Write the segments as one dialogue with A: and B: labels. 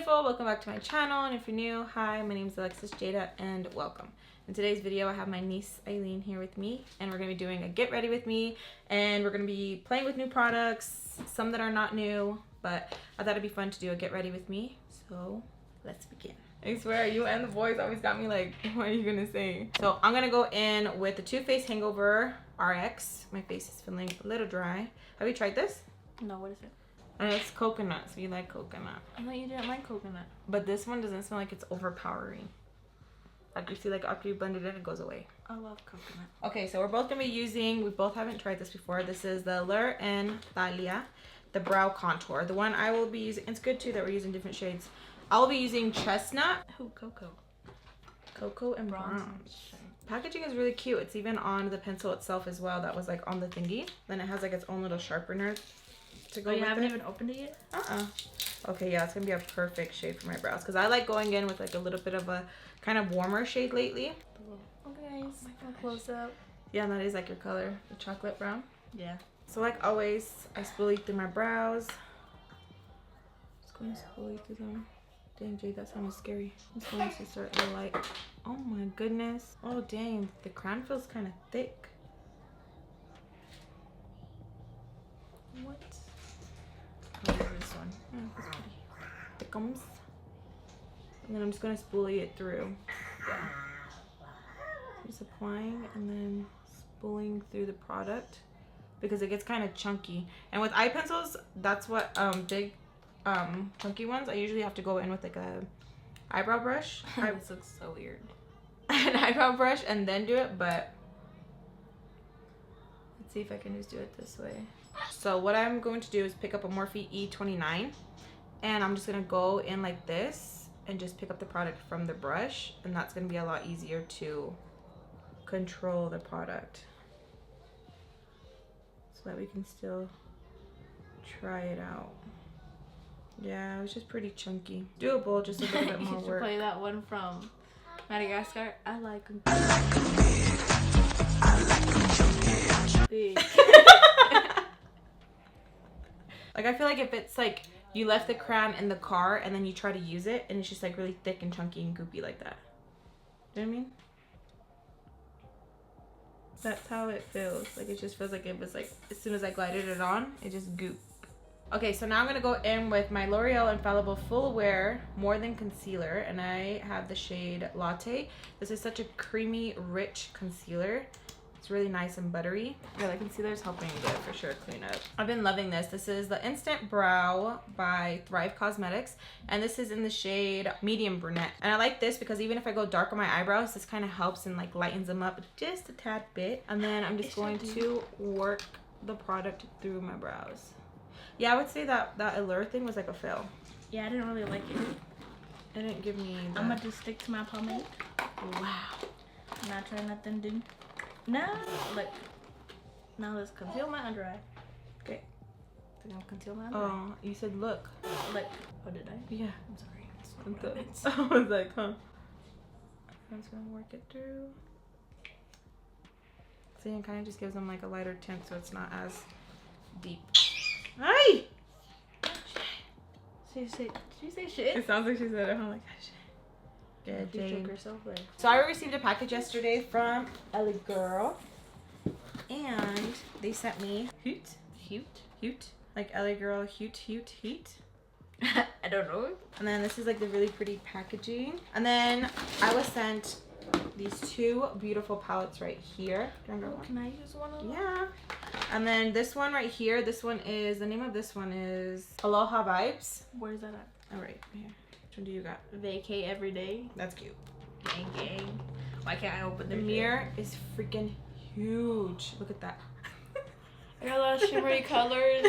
A: beautiful, welcome back to my channel, and if you're new, hi, my name is Alexis Jayda and welcome. In today's video I have my niece Illeen here with me, and we're going to be doing a get ready with me, and we're going to be playing with new products, some that are not new, but I thought it'd be fun to do a get ready with me, so let's begin. I swear, you and the boys always got me like, what are you going to say? So I'm going to go in with the Too Faced Hangover RX. My face is feeling a little dry. Have you tried this?
B: No, what is it?
A: It's coconut, so you like coconut.
B: I thought you didn't like coconut.
A: But this one doesn't smell like it's overpowering. Like you see, like after you blend it in, it goes away.
B: I love coconut.
A: Okay, so we're both gonna be using, we both haven't tried this before. This is the Eylure and Thalia, the brow contour. The one I will be using, it's good too that we're using different shades. I'll be using Chestnut.
B: Ooh, cocoa.
A: Cocoa and bronze. Packaging is really cute. It's even on the pencil itself as well. That was like on the thingy. Then it has like its own little sharpener to go with it.
B: You haven't even opened it yet?
A: Okay, yeah, it's gonna be a perfect shade for my brows because I like going in with like a little bit of a kind of warmer shade lately.
B: Okay, so close up.
A: Yeah, and that is like your color, the chocolate brown.
B: Yeah.
A: So like always, I spoolie through my brows. Just going to spoolie through them. Dang, Jade, that sounded scary. I'm going to start the light. Oh my goodness. Oh dang, the crown feels kind of thick.
B: What? Oh, this one.
A: Yeah, that's pretty. Thickums. And then I'm just gonna spoolie it through. Yeah. Just applying and then spooling through the product because it gets kind of chunky. And with eye pencils, that's what big chunky ones, I usually have to go in with like a eyebrow brush.
B: This looks so weird.
A: An eyebrow brush and then do it, but let's see if I can just do it this way. So what I'm going to do is pick up a Morphe E29 and I'm just gonna go in like this and just pick up the product from the brush, and that's gonna be a lot easier to control the product so that we can still try it out. Yeah, it was just pretty chunky. Doable, just a little bit more
B: you should
A: work.
B: play that one from Madagascar. I like them. Big.
A: Like I feel like if it's like you left the crown in the car and then you try to use it and it's just like really thick and chunky and goopy like that. You know what I mean? That's how it feels. Like it just feels like it was like as soon as I glided it on, it just gooped. Okay, so now I'm gonna go in with my L'Oreal Infallible Full Wear More Than Concealer, and I have the shade Latte. This is such a creamy, rich concealer. It's really nice and buttery. Yeah, the concealer is helping good for sure clean up. I've been loving this. This is the Instant Brow by Thrive Cosmetics, and this is in the shade Medium Brunette. And I like this because even if I go dark on my eyebrows, this kind of helps and like lightens them up just a tad bit. And then I'm just going to work the product through my brows. Yeah, I would say that Eylure thing was like a fail.
B: Yeah, I didn't really like it.
A: It didn't give me the...
B: I'm gonna just stick to my pomade.
A: Wow.
B: Not try nothing, dude. No, look. Now let's conceal my under eye.
A: Okay.
B: So now conceal my under eye.
A: Oh, you said look.
B: Look. Oh, did I?
A: Yeah.
B: I'm sorry.
A: I was like, huh. I'm just gonna work it through. See, it kind of just gives them like a lighter tint so it's not as deep. Hi!
B: Did she say shit?
A: It sounds like she said it. I'm like, shit. Good,
B: She
A: Jane.
B: shook herself there.
A: So I received a package yesterday from Eylure, and they sent me Haute, like Eylure Haute.
B: I don't know.
A: And then this is like the really pretty packaging. And then I was sent these two beautiful palettes right here.
B: Can I use one of them?
A: Yeah. And then this one right here, this one is, the name of this one is Aloha Vibes.
B: Where's that at?
A: All right, here. Which one do you got?
B: VACAY every day.
A: That's cute.
B: Gang, gang. Why can't I open
A: The mirror is freaking huge. Look at that.
B: I got a lot of shimmery colors.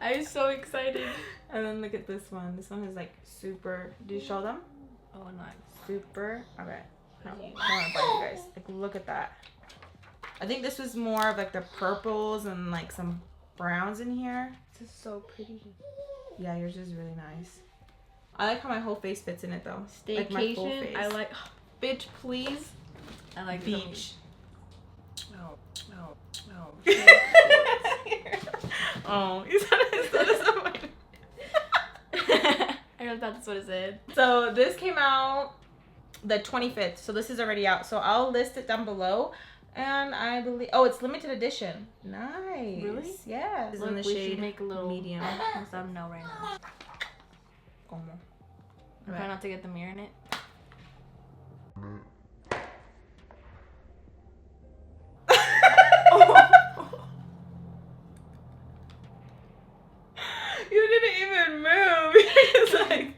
B: I'm so excited.
A: And then look at this one. This one is like super. Do you show them?
B: Oh, nice.
A: Super. Okay. No, I want to buy you guys. Like, look at that. I think this was more of like the purples and like some browns in here.
B: This is so pretty.
A: Yeah, yours is really nice. I like how my whole face fits in it though.
B: Staycation.
A: Like my full face.
B: I like. Bitch, please. I like
A: beach.
B: No.
A: Oh, you said it so funny.
B: I really thought that's what it said.
A: So this came out the 25th. So this is already out. So I'll list it down below. And I believe, oh, it's limited edition. Nice.
B: Really?
A: Yeah. It's
B: Look,
A: in the
B: we
A: shade
B: should make a little
A: medium.
B: thumbnail right now.
A: Como.
B: Try not to get the mirror in it.
A: You didn't even move. You're just like...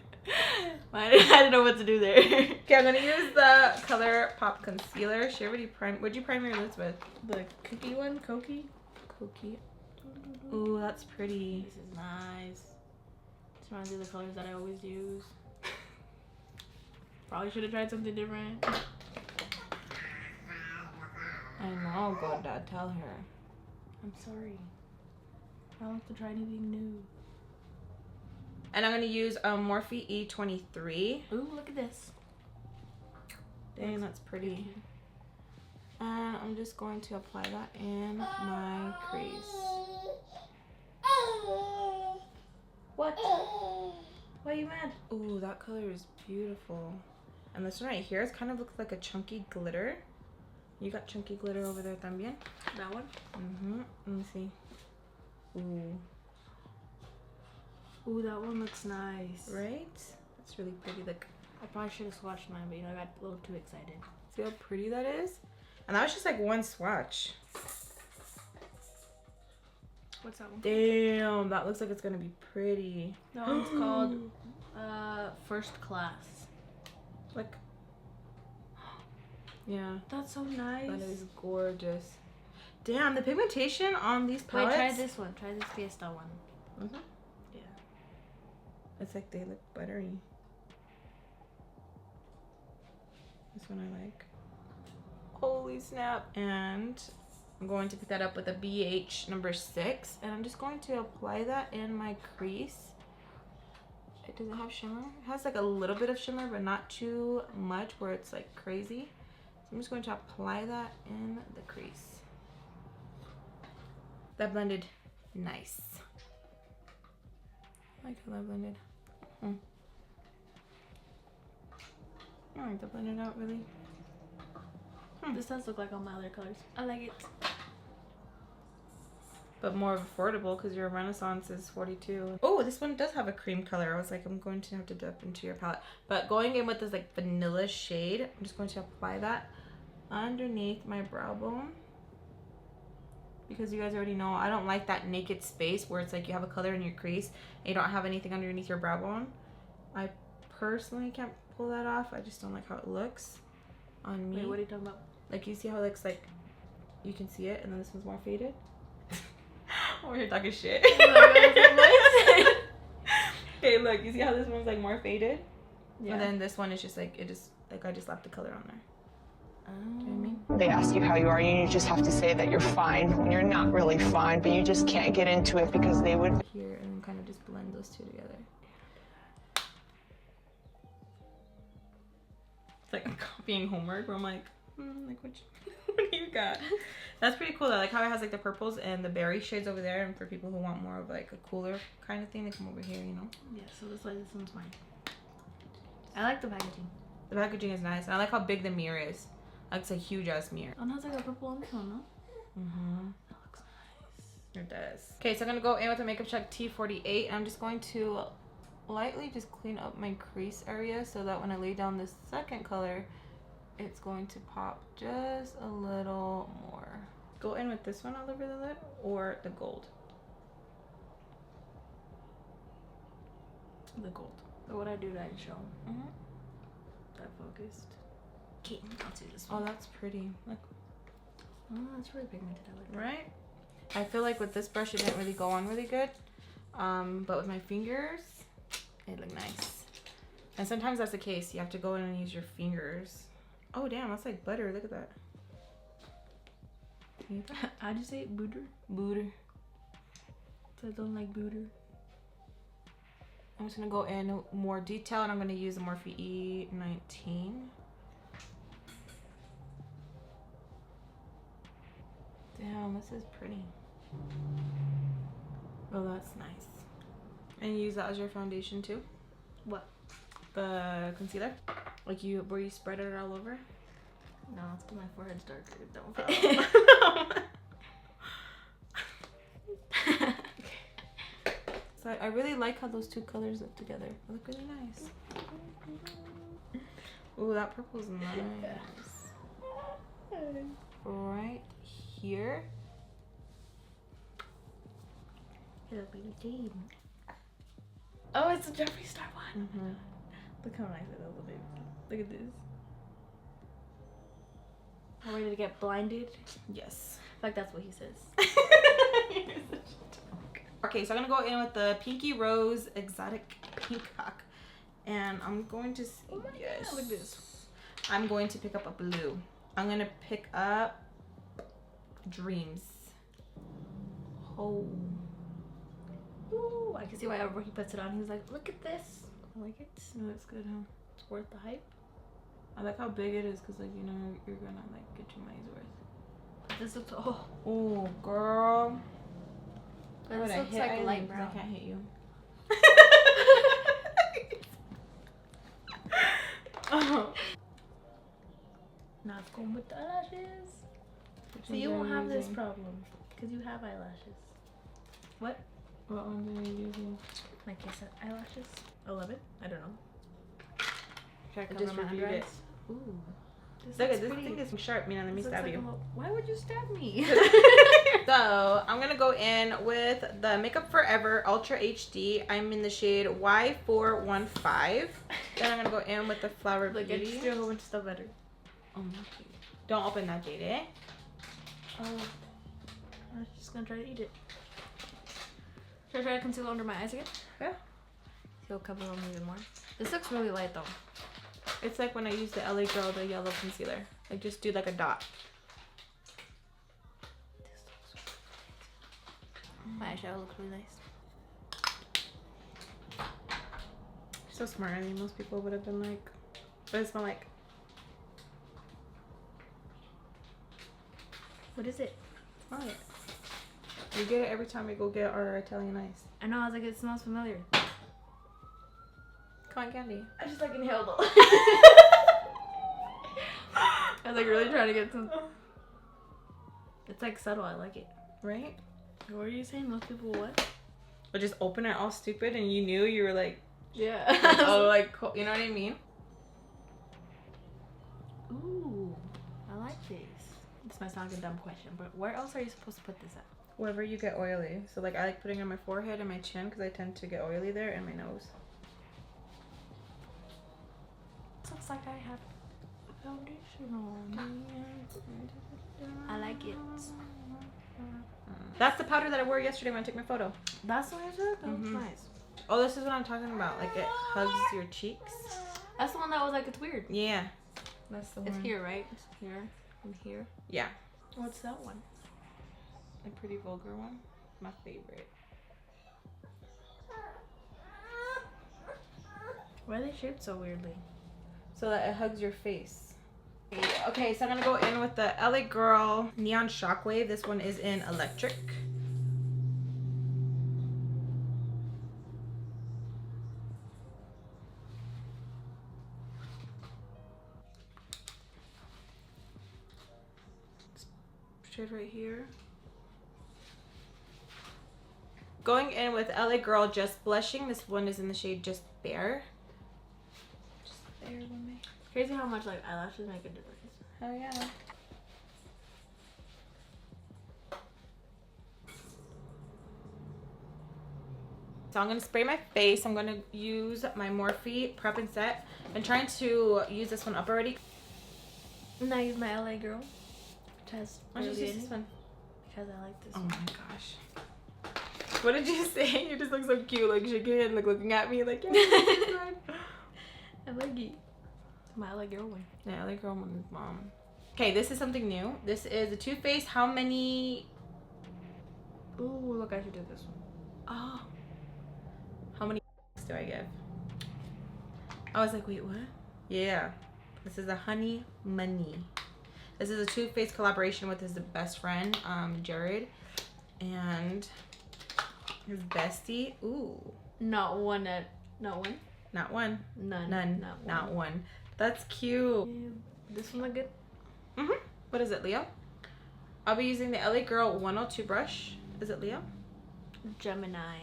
B: I didn't know what to do there.
A: Okay, I'm gonna use the Color Pop Concealer. She already primed. What'd you prime your lids with?
B: The Kokie one? Kokie?
A: Kokie. Ooh, that's pretty.
B: This is nice. This reminds me of the colors that I always use. Probably should have tried something different.
A: I know, Gorda. Tell her.
B: I'm sorry. I don't have to try anything new.
A: And I'm gonna use Morphe E23.
B: Ooh, look at this.
A: Dang, that's pretty. And I'm just going to apply that in my crease. What? Why are you mad? Ooh, that color is beautiful. And this one right here is kind of looks like a chunky glitter. You got chunky glitter over there también?
B: That one?
A: Mm-hmm. Let me see. Ooh.
B: Ooh, that one looks nice.
A: Right? That's really pretty. Like,
B: I probably should have swatched mine, but you know, I got a little too excited.
A: see how pretty that is? And that was just like one swatch.
B: What's that one?
A: Damn, that looks like it's gonna be pretty.
B: That one's called First Class.
A: Like, yeah.
B: That's so nice.
A: That is gorgeous. Damn, the pigmentation on these
B: Wait,
A: palettes.
B: try this one. Try this Fiesta one.
A: Mm-hmm.
B: Yeah.
A: It's like they look buttery. This one I like. Holy snap. And I'm going to pick that up with a BH number 6. And I'm just going to apply that in my crease. Does it have shimmer? It has like a little bit of shimmer, but not too much where it's like crazy. So I'm just going to apply that in the crease. That blended nice. I like how that blended. I like that blended out really.
B: This does look like all my other colors. I like it.
A: But more affordable because your Renaissance is 42. Oh, this one does have a cream color. I was like, I'm going to have to dip into your palette. But going in with this like vanilla shade, I'm just going to apply that underneath my brow bone. Because you guys already know, I don't like that naked space where it's like you have a color in your crease and you don't have anything underneath your brow bone. I personally can't pull that off. I just don't like how it looks on me.
B: Wait, what are you talking about?
A: Like, you see how it looks like you can see it and then this one's more faded? Over here talking shit. Okay, look, you see how this one's like more faded? Yeah. And then this one is just like, it just, like I just left the color on there. Do you know what I mean?
C: They ask you how you are, and you just have to say that you're fine when you're not really fine, but you just can't get into it because they would.
A: Here, and then kind of just blend those two together. It's like I'm copying homework where I'm like, like what do you got? That's pretty cool. I like how it has like the purples and the berry shades over there, and for people who want more of like a cooler kind of thing, they come over here, you know?
B: Yeah, so this one's mine. I like the packaging.
A: The packaging is nice, and I like how big the mirror is. Like, it's a huge ass mirror.
B: Oh, no, it's like a purple on this one, no? That looks nice.
A: It does. Okay, so I'm gonna go in with a Makeup Check T48, and I'm just going to lightly just clean up my crease area so that when I lay down this second color, it's going to pop just a little more. Go in with this one all over the lid or the gold?
B: The gold. So what I do to show. That focused. Okay, I'll do this one.
A: Oh, that's pretty. Look.
B: Oh, that's really pigmented. I like that.
A: Right? I feel like with this brush, it didn't really go on really good. But with my fingers, it looked nice. And sometimes that's the case. You have to go in and use your fingers. Oh, damn. That's like butter. Look at that.
B: How'd you say it? Booter?
A: Booter.
B: So I don't like booter.
A: I'm just going to go in more detail, and I'm going to use the Morphe E19. Damn, this is pretty. Oh, that's nice. And you use that as your foundation too?
B: What?
A: The concealer? Like where you spread it all over?
B: No, it's because my forehead's darker. Don't
A: Oh. So I really like how those two colors look together. They look really nice. Ooh, that purple's nice. Right here.
B: It'll be the Oh, it's a Jeffree Star one.
A: Mm-hmm.
B: Look how nice it is, baby. Look at this. Am I ready to get blinded?
A: Yes.
B: Like that's what he says.
A: Okay, so I'm gonna go in with the Pinky Rose Exotic Peacock, and I'm going to see.
B: Oh my
A: yes.
B: God, look at this.
A: I'm going to pick up a blue. I'm gonna pick up Dreams. Oh.
B: Ooh, I can see why whenever he puts it on, he's like, look at this. I like it.
A: It looks good, huh?
B: It's worth the hype.
A: I like how big it is, cause like you know you're gonna like get your money's worth.
B: This looks
A: Oh, girl.
B: This looks like light brown.
A: I can't hit you. Oh.
B: Now it's going with the eyelashes. So you won't have this problem because you have eyelashes. What?
A: What ones are you using?
B: Like I said, eyelashes. 11? I don't know.
A: I just reviewed it.
B: Ooh.
A: Look at this thing is sharp. Mina, let me stab you.
B: Why would you stab me?
A: So I'm gonna go in with the Makeup Forever Ultra HD. I'm in the shade Y415. Then I'm gonna go in with the Flower
B: Look, I
A: Beauty.
B: just do a whole bunch of stuff better.
A: Oh, don't open that, Jade, eh?
B: Oh, I was just gonna try to eat it. Should I try to conceal under my eyes again?
A: Yeah.
B: It'll cover them even more. This looks really light though.
A: It's like when I use the LA Girl, the yellow concealer. Like just do like a dot.
B: My eyeshadow looks really nice.
A: So smarter than most people would have been like. But it smells like.
B: What is it?
A: Smell it. We get it every time we go get our Italian ice.
B: I know, I was like, it smells familiar.
A: Cotton candy.
B: I just like inhaled it. I was like really trying to get some. It's like subtle, I like it.
A: Right?
B: What were you saying? Most people what?
A: Or just open it all stupid and you knew you were like.
B: Yeah.
A: Oh, like, you know what I mean?
B: Ooh, I like this. This might sound like a dumb question, but where else are you supposed to put this at?
A: Wherever you get oily. So like I like putting it on my forehead and my chin because I tend to get oily there, and my nose.
B: Looks like I have foundation on. I like it.
A: That's the powder that I wore yesterday when I took my photo.
B: That's what I said? That looks
A: Mhm.
B: nice.
A: Oh, this is what I'm talking about. Like it hugs your cheeks.
B: That's the one that was like, it's weird.
A: Yeah. That's the one.
B: It's here, right? It's here and here.
A: Yeah.
B: What's that one?
A: A pretty vulgar one. My favorite.
B: Why are they shaped so weirdly?
A: So that it hugs your face. Okay, so I'm gonna go in with the LA Girl Neon Shockwave. This one is in Electric. Shade right here. Going in with LA Girl Just Blushing. This one is in the shade Just Bare. Just Bare, woman.
B: Crazy how much like eyelashes make a difference.
A: Oh yeah. So I'm gonna spray my face. I'm gonna use my Morphe Prep and Set. I'm trying to use this one up already.
B: And I use my LA Girl, which has
A: Why don't you use
B: barely
A: this one?
B: because I like this
A: Oh
B: one.
A: my gosh. What did you say? You just look so cute, like shaking your head, like looking at me, like yeah.
B: I like it. My LA Girl one.
A: Yeah, LA Girl one is mom. Okay, this is something new. This is the Too Faced How Many.
B: Ooh, look, I should do this one.
A: Oh. How many do I give? I was like, wait, what? Yeah. This is a Honey Money. This is a Too Faced collaboration with his best friend, Jared. And his bestie. Ooh.
B: Not one.
A: Not one.
B: None.
A: Not one. That's cute.
B: This one look good?
A: Mm-hmm. What is it, Leo? I'll be using the LA Girl 102 brush. Is it Leo?
B: Gemini.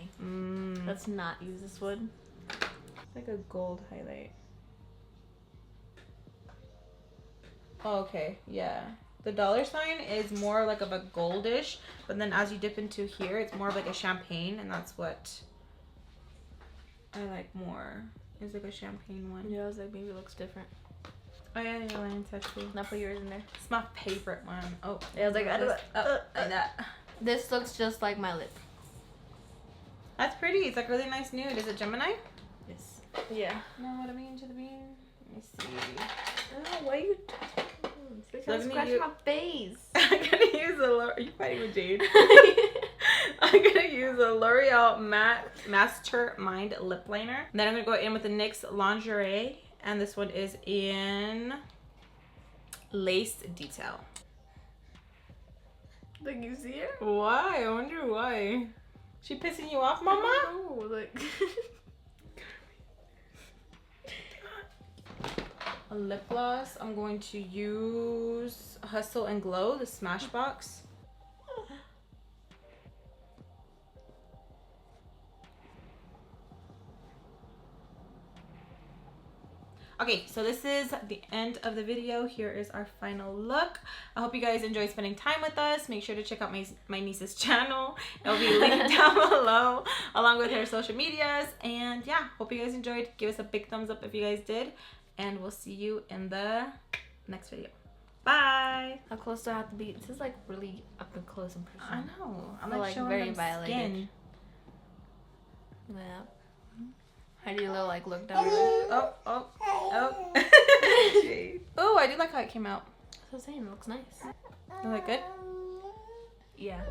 B: Let's not use this one.
A: It's like a gold highlight. Oh, okay. Yeah. The dollar sign is more like of a goldish, but then as you dip into here, it's more of like a champagne, and that's what I like more. It's like a champagne one.
B: Yeah, I was like, maybe it looks different.
A: Oh yeah, your line's actually.
B: Now put yours in there.
A: It's my favorite one. Oh,
B: Yeah, I was like,
A: like that.
B: This looks just like my lip.
A: That's pretty. It's like really nice nude. Is it Gemini?
B: Yes. Yeah.
A: No, what I mean to the bean. Let me see.
B: Oh, why are you?
A: Let me
B: scratch my face.
A: I'm gonna use a L'Oreal. Are you fighting with Jade? I'm gonna use a L'Oreal Matte Mastermind lip liner. And then I'm gonna go in with the NYX Lingerie, and this one is in Lace Detail.
B: Like, you see her?
A: Why? I wonder why. She pissing you off, Mama?
B: Oh, like.
A: A lip gloss. I'm going to use Hustle and Glow, the Smashbox. Okay, so this is the end of the video. Here is our final look. I hope you guys enjoyed spending time with us. Make sure to check out my niece's channel. It'll be linked down below along with her social medias. And yeah, hope you guys enjoyed. Give us a big thumbs up if you guys did. And we'll see you in the next video. Bye.
B: How close do I have to be? This is like really up and close and personal.
A: I know. I'm
B: like
A: showing
B: very
A: them
B: violated.
A: skin.
B: Yeah. How do you like look down?
A: Oh. Oh, I do like how it came out.
B: That's what I'm saying. It looks nice.
A: Is that good?
B: Yeah.